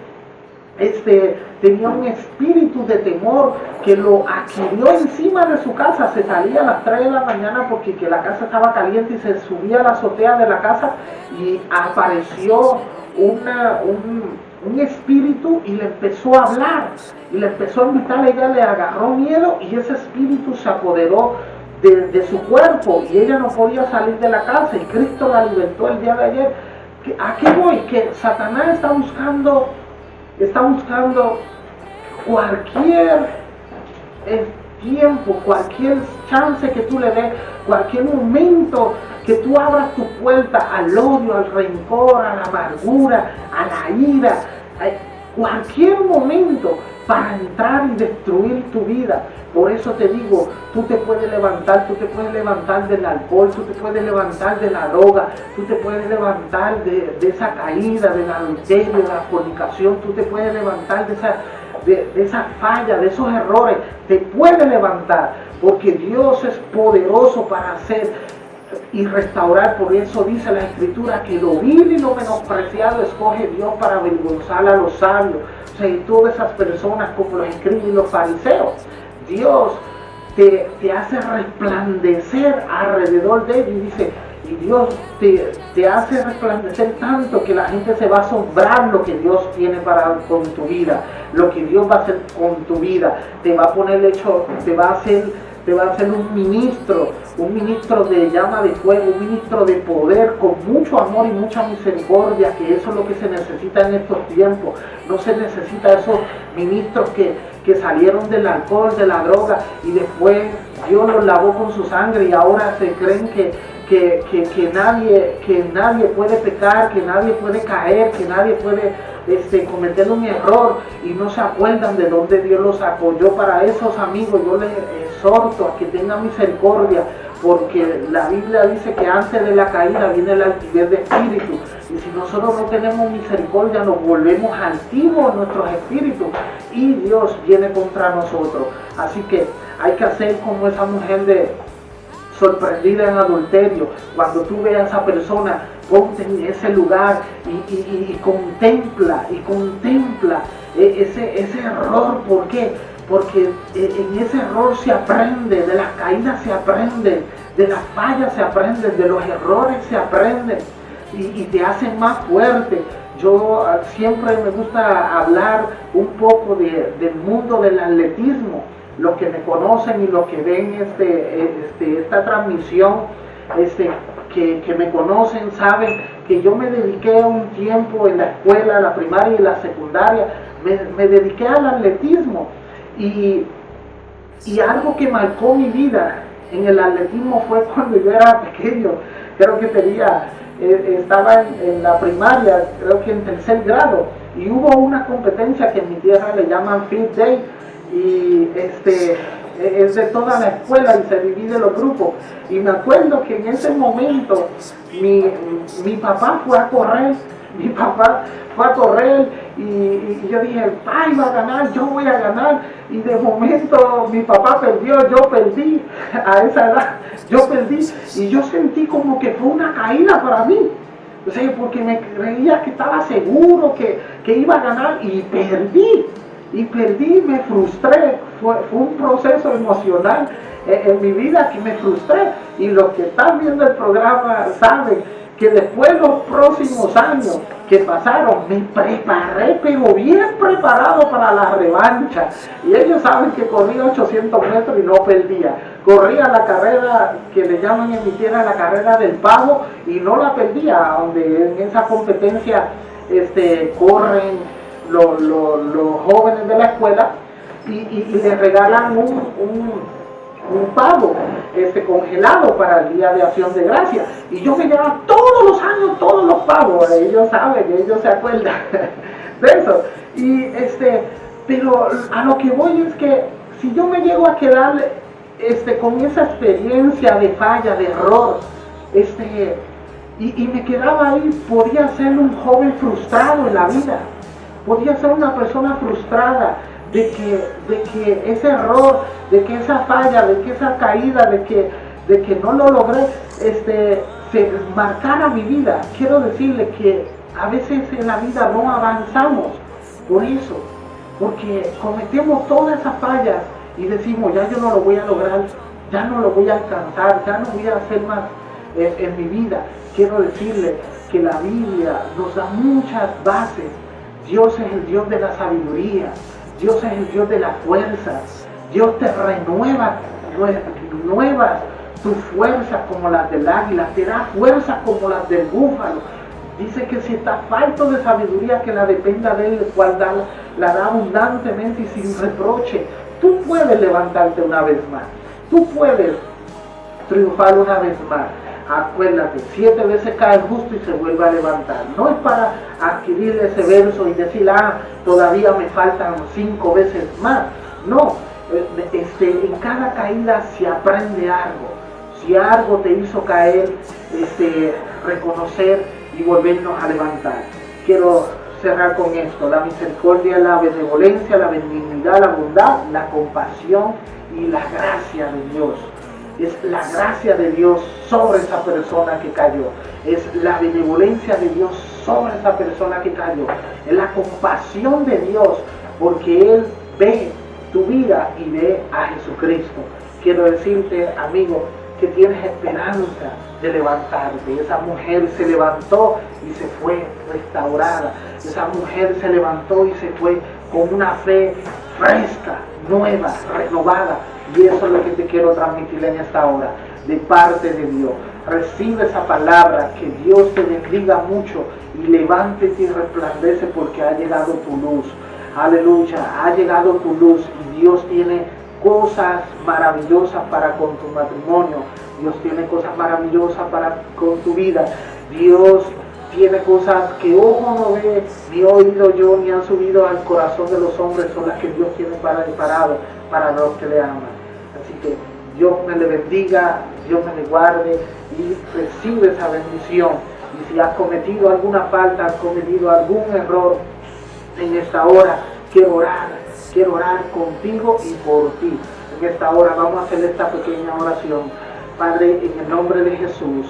tenía un espíritu de temor que lo adquirió encima de su casa. Se salía a las 3 de la mañana porque la casa estaba caliente, y se subía a la azotea de la casa, y apareció un espíritu y le empezó a hablar y le empezó a invitar. Ella le agarró miedo y ese espíritu se apoderó de su cuerpo, y ella no podía salir de la casa, y Cristo la libertó el día de ayer. ¿A qué voy? Que Satanás está buscando cualquier tiempo, cualquier chance que tú le des, cualquier momento que tú abras tu puerta al odio, al rencor, a la amargura, a la ira, cualquier momento para entrar y destruir tu vida. Por eso te digo, tú te puedes levantar del alcohol, tú te puedes levantar de la droga, tú te puedes levantar de esa caída, del adulterio, de la fornicación, tú te puedes levantar de esa falla, de esos errores, te puedes levantar, porque Dios es poderoso para hacer y restaurar. Por eso dice la Escritura que lo vil y lo menospreciado escoge Dios para avergonzar a los sabios. O sea, y todas esas personas como los escribas y los fariseos, Dios te hace resplandecer alrededor de ellos, y dice, y Dios te hace resplandecer tanto que la gente se va a asombrar lo que Dios tiene con tu vida, lo que Dios va a hacer con tu vida. Te va a poner te va a hacer un ministro de llama de fuego, un ministro de poder, con mucho amor y mucha misericordia, que eso es lo que se necesita en estos tiempos. No se necesita esos ministros que salieron del alcohol, de la droga, y después Dios los lavó con su sangre y ahora se creen que nadie puede pecar, que nadie puede caer, que nadie puede cometer un error y no se acuerdan de dónde Dios los sacó. Yo para esos amigos yo les exhorto a que tengan misericordia, porque la Biblia dice que antes de la caída viene la altivez de espíritu, y si nosotros no tenemos misericordia nos volvemos altivos en nuestros espíritus y Dios viene contra nosotros. Así que hay que hacer como esa mujer sorprendida en adulterio. Cuando tú veas a esa persona, ponte en ese lugar y contempla ese error. ¿Por qué? Porque en ese error se aprende, de las caídas se aprende, de las fallas se aprende, de los errores se aprende y te hacen más fuerte. Yo siempre me gusta hablar un poco del mundo del atletismo. Los que me conocen y los que ven esta transmisión, que me conocen, saben que yo me dediqué un tiempo en la escuela, la primaria y la secundaria, me dediqué al atletismo, y algo que marcó mi vida en el atletismo fue cuando yo era pequeño. Creo que estaba en la primaria, creo que en tercer grado, y hubo una competencia que en mi tierra le llaman Field Day, y es de toda la escuela y se divide los grupos. Y me acuerdo que en ese momento mi papá fue a correr, y yo dije, ¡ay, va a ganar, yo voy a ganar! Y de momento mi papá perdió, yo perdí, a esa edad, yo perdí, y yo sentí como que fue una caída para mí. O sea, porque me creía que estaba seguro que iba a ganar y perdí. Me frustré, fue un proceso emocional en mi vida que me frustré, y los que están viendo el programa saben que después de los próximos años que pasaron, me preparé, pero bien preparado para la revancha, y ellos saben que corría 800 metros y no perdía, corría la carrera que le llaman en mi tierra la carrera del pavo y no la perdía, donde en esa competencia corren los jóvenes de la escuela y les regalan un pavo congelado para el Día de Acción de Gracias, y yo me llevaba todos los años todos los pavos. Ellos saben, ellos se acuerdan de eso, pero a lo que voy es que si yo me llego a quedar con esa experiencia de falla, de error, y me quedaba ahí, podía ser un joven frustrado en la vida. Podía ser una persona frustrada de que ese error, de que esa falla, de que esa caída, de que no lo logré, se marcara mi vida. Quiero decirle que a veces en la vida no avanzamos por eso, porque cometemos todas esas fallas y decimos, ya yo no lo voy a lograr, ya no lo voy a alcanzar, ya no voy a hacer más en mi vida. Quiero decirle que la Biblia nos da muchas bases. Dios es el Dios de la sabiduría, Dios es el Dios de la fuerza. Dios te renueva tus fuerzas como las del águila, te da fuerzas como las del búfalo. Dice que si estás falto de sabiduría, que la dependa de él, el cual la da abundantemente y sin reproche. Tú puedes levantarte una vez más, tú puedes triunfar una vez más. Acuérdate, 7 veces cae el justo y se vuelve a levantar. No es para adquirir ese verso y decir, todavía me faltan 5 veces más. No, en cada caída se aprende algo. Si algo te hizo caer, reconocer y volvernos a levantar. Quiero cerrar con esto: la misericordia, la benevolencia, la benignidad, la bondad, la compasión y la gracia de Dios. Es la gracia de Dios sobre esa persona que cayó. Es la benevolencia de Dios sobre esa persona que cayó. Es la compasión de Dios, porque Él ve tu vida y ve a Jesucristo. Quiero decirte, amigo, que tienes esperanza de levantarte. Esa mujer se levantó y se fue restaurada. Esa mujer se levantó y se fue con una fe fresca, nueva, renovada. Y eso es lo que te quiero transmitir en esta hora, de parte de Dios. Recibe esa palabra, que Dios te bendiga mucho y levántate y resplandece, porque ha llegado tu luz. Aleluya, ha llegado tu luz y Dios tiene cosas maravillosas para con tu matrimonio. Dios tiene cosas maravillosas para con tu vida. Dios tiene cosas que ojo no ve, ni oído yo, ni han subido al corazón de los hombres, son las que Dios tiene preparado para los que le aman. Así que Dios me le bendiga, Dios me le guarde y recibe esa bendición. Y si has cometido alguna falta, has cometido algún error en esta hora, quiero orar contigo y por ti. En esta hora vamos a hacer esta pequeña oración. Padre, en el nombre de Jesús,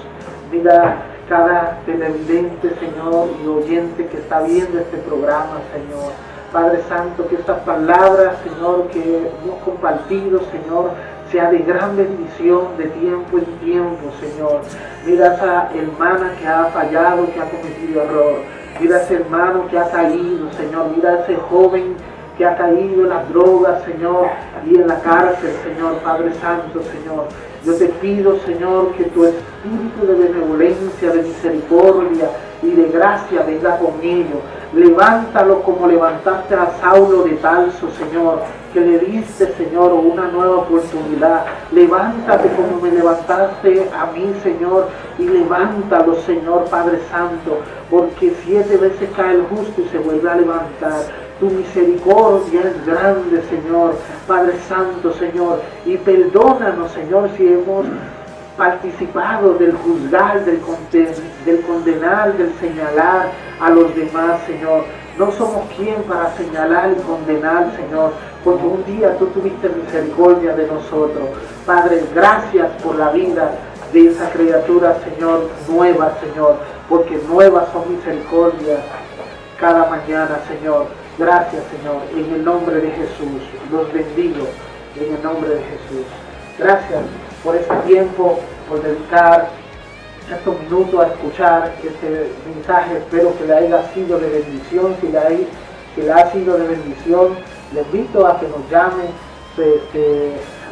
mira cada televidente, Señor, y oyente que está viendo este programa, Señor. Padre Santo, que estas palabras, Señor, que hemos compartido, Señor, sea de gran bendición de tiempo en tiempo, Señor. Mira a esa hermana que ha fallado, que ha cometido error. Mira a ese hermano que ha caído, Señor. Mira a ese joven que ha caído en las drogas, Señor, y en la cárcel, Señor. Padre Santo, Señor. Yo te pido, Señor, que tu espíritu de benevolencia, de misericordia y de gracia venga con ellos. Levántalo como levantaste a Saulo de Tarso, Señor, que le diste, Señor, una nueva oportunidad. Levántate como me levantaste a mí, Señor, y levántalo, Señor, Padre Santo, porque 7 veces cae el justo y se vuelve a levantar. Tu misericordia es grande, Señor, Padre Santo, Señor, y perdónanos, Señor, si hemos participado del juzgar, del condenar, del señalar a los demás, Señor. No somos quien para señalar y condenar, Señor, porque un día tú tuviste misericordia de nosotros. Padre, gracias por la vida de esa criatura, Señor, nueva, Señor, porque nuevas son misericordias cada mañana, Señor. Gracias, Señor, en el nombre de Jesús. Los bendigo en el nombre de Jesús. Gracias por este tiempo, por dedicar estos minutos a escuchar este mensaje. Espero que le haya sido de bendición. Si le ha sido de bendición, le invito a que nos llame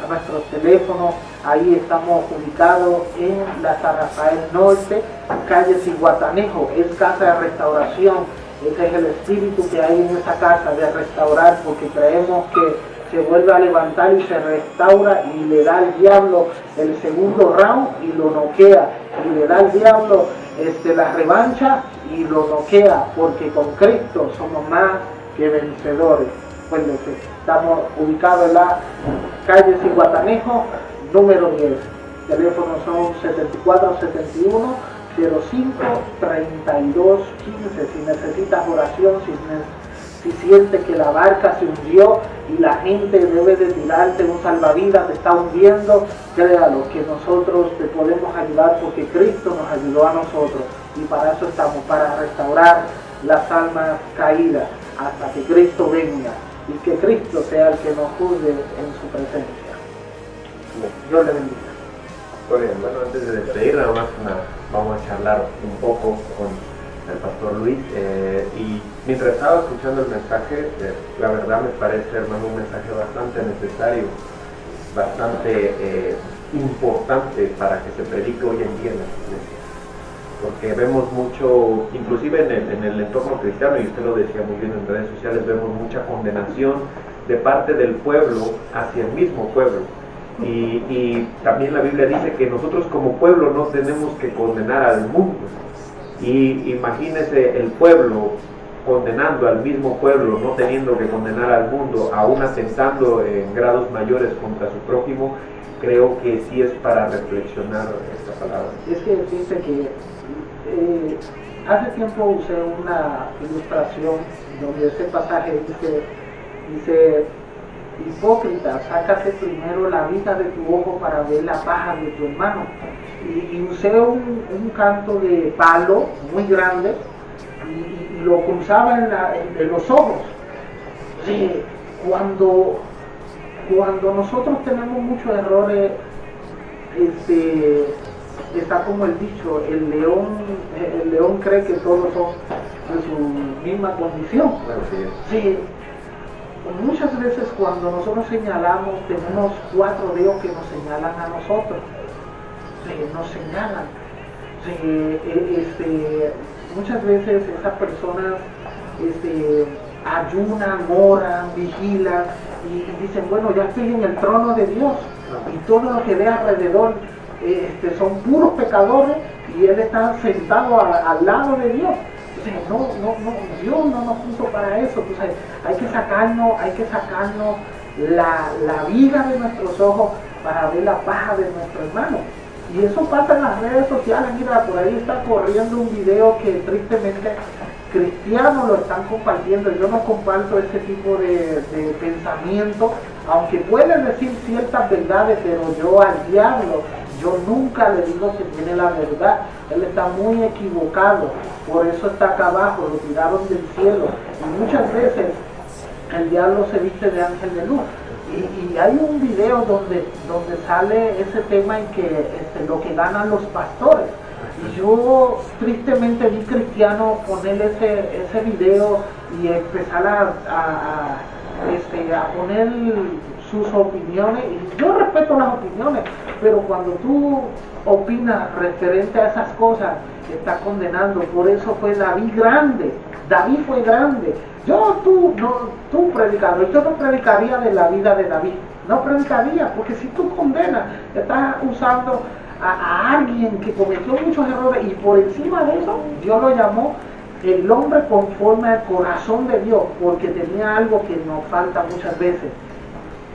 a nuestro teléfono. Ahí estamos ubicados en la San Rafael Norte, calle Ciguatanejo. Es casa de restauración. Ese es el espíritu que hay en esa casa, de restaurar, porque creemos que se vuelve a levantar y se restaura y le da al diablo el segundo round y lo noquea. Y le da al diablo la revancha y lo noquea, porque con Cristo somos más que vencedores. Pues estamos ubicados en la calle Ciguatanejo, número 10. Teléfonos son 7471 05-32-15. Si necesitas oración, si sientes que la barca se hundió y la gente debe de tirarte un salvavidas, te está hundiendo, créalo que nosotros te podemos ayudar, porque Cristo nos ayudó a nosotros, y para eso estamos, para restaurar las almas caídas hasta que Cristo venga y que Cristo sea el que nos juzgue en su presencia. Dios le bendiga.
Bueno, antes de despedir, nada más vamos a charlar un poco con el pastor Luis, y mientras estaba escuchando el mensaje, la verdad me parece, hermano, un mensaje bastante necesario, bastante importante para que se predique hoy en día en las iglesias, porque vemos mucho, inclusive en el entorno cristiano, y usted lo decía muy bien en redes sociales, vemos mucha condenación de parte del pueblo hacia el mismo pueblo. Y también la Biblia dice que nosotros como pueblo no tenemos que condenar al mundo. Y imagínese el pueblo condenando al mismo pueblo, no teniendo que condenar al mundo, aún atentando en grados mayores contra su prójimo. Creo que sí es para reflexionar esta palabra.
Es que dice que hace tiempo usé una ilustración donde ese pasaje dice hipócrita, sácate primero la viga de tu ojo para ver la paja de tu hermano. Y usé un canto de palo muy grande y lo cruzaba en los ojos. Sí, cuando nosotros tenemos muchos errores, está como el dicho, el león cree que todos son de su misma condición. Sí. Muchas veces cuando nosotros señalamos, tenemos 4 dedos que nos señalan a nosotros. Nos señalan. Muchas veces esas personas ayunan, oran, vigilan y dicen, bueno, ya estoy en el trono de Dios y todo lo que ve alrededor son puros pecadores y él está sentado al lado de Dios. Entonces, Dios no nos puso para eso. Entonces, hay que sacarnos la viga de nuestros ojos para ver la paja de nuestro hermano. Y eso pasa en las redes sociales. Mira, por ahí está corriendo un video que tristemente cristianos lo están compartiendo. Yo no comparto ese tipo de pensamiento, aunque pueden decir ciertas verdades, pero yo al diablo, yo nunca le digo que tiene la verdad. Él está muy equivocado, por eso está acá abajo, lo tiraron del cielo. Y muchas veces el diablo se viste de ángel de luz. Y hay un video donde sale ese tema en que lo que ganan los pastores. Y yo tristemente vi cristianos poner ese video y empezar a poner sus opiniones. Y yo respeto las opiniones, pero cuando tú opinas referente a esas cosas, estás condenando. Por eso fue David grande. David fue grande. Tú predicador, yo no predicaría de la vida de David, no predicaría, porque si tú condenas, estás usando a alguien que cometió muchos errores y por encima de eso, Dios lo llamó el hombre conforme al corazón de Dios, porque tenía algo que nos falta muchas veces,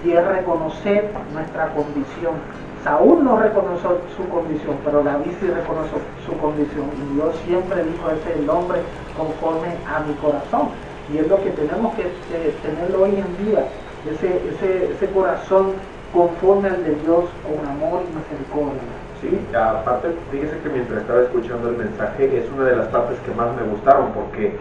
y es reconocer nuestra condición. Saúl no reconoció su condición, pero David sí reconoció su condición, y Dios siempre dijo, ese es el hombre conforme a mi corazón. Y es lo que tenemos que tenerlo hoy en día, ese corazón conforme al de Dios con amor y misericordia.
Sí, aparte, fíjese que mientras estaba escuchando el mensaje, es una de las partes que más me gustaron, porque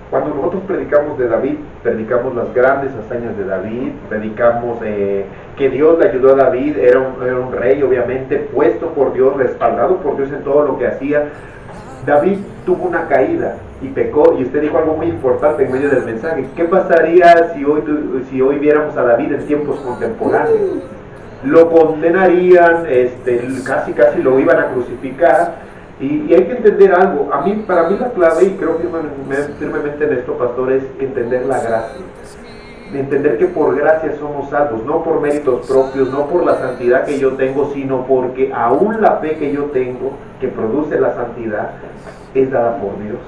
cuando nosotros predicamos de David, predicamos las grandes hazañas de David, predicamos que Dios le ayudó a David, era un rey obviamente, puesto por Dios, respaldado por Dios en todo lo que hacía. David tuvo una caída y pecó, y usted dijo algo muy importante en medio del mensaje. ¿Qué pasaría si hoy viéramos a David en tiempos contemporáneos? Lo condenarían, casi lo iban a crucificar, y hay que entender algo. Para mí la clave, y creo firmemente en esto, pastor, es entender la gracia. Entender que por gracia somos salvos, no por méritos propios, no por la santidad que yo tengo, sino porque aún la fe que yo tengo, que produce la santidad, es dada por Dios.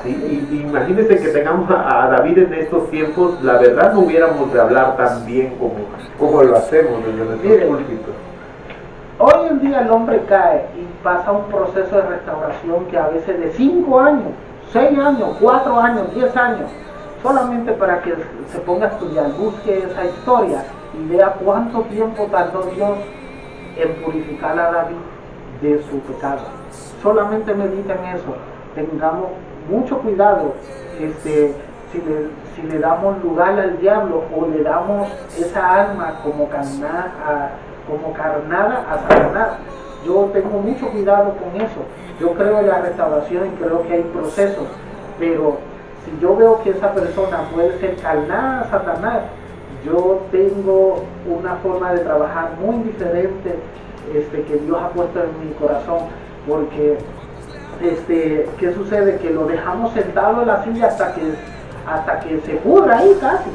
¿Sí? Y imagínense que tengamos a David en estos tiempos, la verdad no hubiéramos de hablar tan bien como lo hacemos desde nuestro púlpito.
Hoy en día el hombre cae y pasa un proceso de restauración que a veces de 5 años, 6 años, 4 años, 10 años, solamente para que se ponga a estudiar, busque esa historia y vea cuánto tiempo tardó Dios en purificar a David de su pecado. Solamente medita en eso. Tengamos mucho cuidado si le damos lugar al diablo o le damos esa alma como carnada a Satanás. Yo tengo mucho cuidado con eso. Yo creo en la restauración y creo que hay procesos, pero si yo veo que esa persona puede ser carnada a Satanás, yo tengo una forma de trabajar muy diferente que Dios ha puesto en mi corazón, porque ¿qué sucede? Que lo dejamos sentado en la silla hasta que se pudra ahí casi,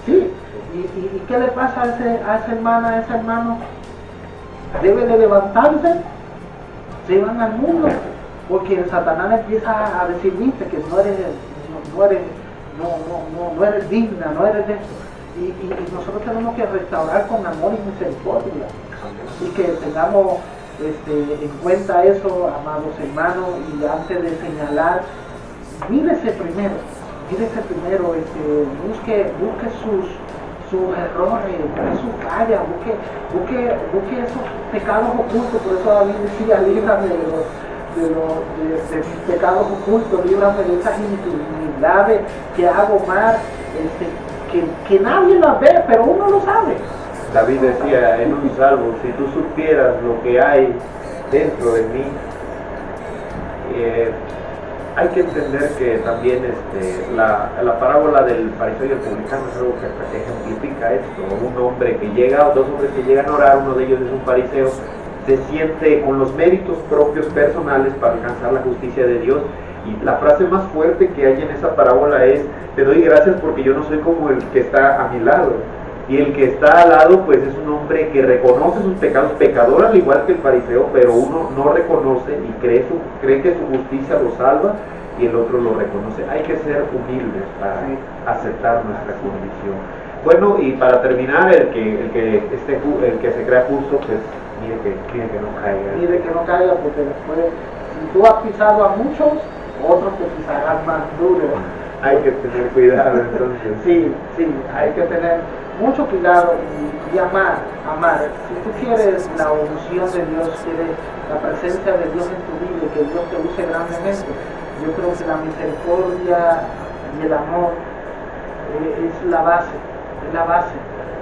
¿sí? ¿Y qué le pasa a esa hermana, a ese hermano? Debe de levantarse, se van al mundo, porque Satanás le empieza a decir, viste, que no eres digna, no eres de esto. Y nosotros tenemos que restaurar con amor y misericordia, y que tengamos en cuenta eso, amados hermanos, y antes de señalar, mírese primero, busque sus errores, busque su falla, busque esos pecados ocultos. Por eso David decía, líbrame de mis pecados ocultos, líbrame de esas iniquidades que hago mal, que nadie las ve, pero uno lo sabe.
David decía en un salmo, si tú supieras lo que hay dentro de mí. Hay que entender que también la parábola del fariseo y el publicano es algo que ejemplifica esto. Un hombre que llega, dos hombres que llegan a orar, uno de ellos es un fariseo, se siente con los méritos propios personales para alcanzar la justicia de Dios, Y la frase más fuerte que hay en esa parábola es: te doy gracias porque yo no soy como el que está a mi lado. Y el que está al lado pues es un hombre que reconoce sus pecados, pecador al igual que el fariseo, pero uno no reconoce y cree que su justicia lo salva, y el otro lo reconoce. Hay que ser humildes para aceptar nuestra condición. Bueno, y para terminar, el que se crea justo, pues mire que no caiga.
Mire que no caiga, porque después, si tú has pisado a muchos, otros te pisarán más duro.
Hay que tener cuidado entonces.
Sí, hay que tener mucho cuidado y amar. Si tú quieres la unción de Dios, quieres la presencia de Dios en tu vida y que Dios te use grandemente, yo creo que la misericordia y el amor es la base.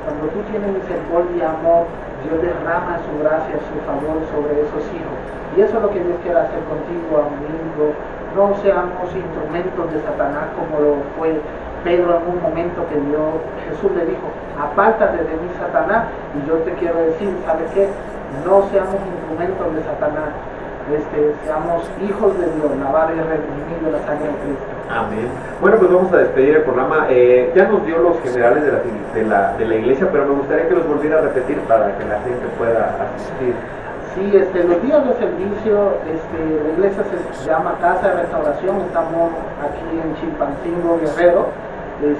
Cuando tú tienes misericordia y amor, Dios derrama su gracia, su favor sobre esos hijos. Y eso es lo que Dios quiere hacer contigo, amigo. No seamos instrumentos de Satanás como lo fue Pedro en un momento que Jesús le dijo: apártate de mí, Satanás. Y yo te quiero decir, ¿sabes qué? No seamos instrumentos de Satanás. Seamos hijos de Dios, lavados y redimidos de la sangre de Cristo.
Amén. Bueno, pues vamos a despedir el programa. Ya nos dio los generales de la iglesia, pero me gustaría que los volviera a repetir para que la gente pueda asistir.
Sí, los días de servicio, la iglesia se llama Casa de Restauración. Estamos aquí en Chilpancingo, Guerrero, en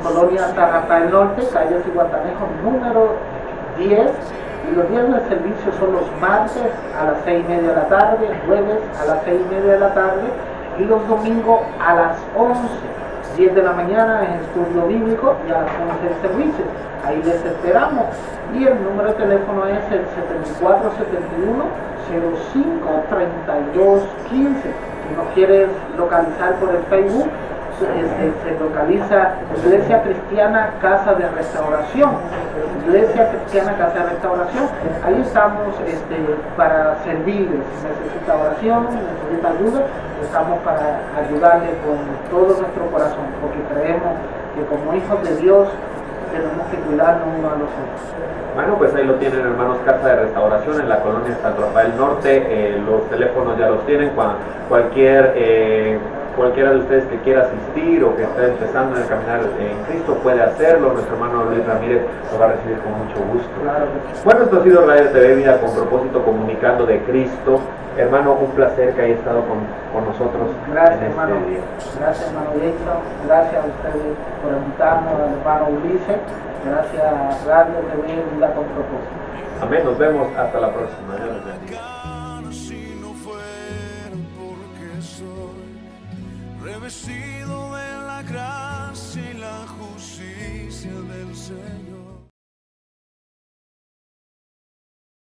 Colonia San Rafael Norte, calle Ciguatanejo, número 10. Y los días del servicio son los martes a las 6:30 de la tarde, jueves a las 6:30 de la tarde y los domingos a las 10 de la mañana en estudio bíblico y a las 11 el servicio. Ahí les esperamos. Y el número de teléfono es el 7471-053215. Si nos quieres localizar por el Facebook, se localiza Iglesia Cristiana Casa de Restauración. Iglesia Cristiana Casa de Restauración. Ahí estamos para servirles. Si necesita oración, necesita ayuda, estamos para ayudarle con todo nuestro corazón, porque creemos que como hijos de Dios tenemos que cuidarnos unos a los otros.
Bueno, pues ahí lo tienen, hermanos, Casa de Restauración en la colonia San Rafael Norte. Los teléfonos ya los tienen. Cualquiera de ustedes que quiera asistir o que esté empezando en el caminar en Cristo puede hacerlo. Nuestro hermano Luis Ramírez lo va a recibir con mucho gusto.
Claro.
Bueno, esto ha sido Radio TV Vida con propósito, comunicando de Cristo. Hermano, un placer que haya estado con nosotros.
Gracias,
en
hermano.
este día.
Gracias, hermano Jason. Gracias a ustedes por invitarnos, al hermano Ulises. Gracias a Radio TV Vida con propósito.
Amén. Nos vemos hasta la próxima. Dios les bendiga.
Si no fuera porque soy revestido de la gracia y la justicia del Señor.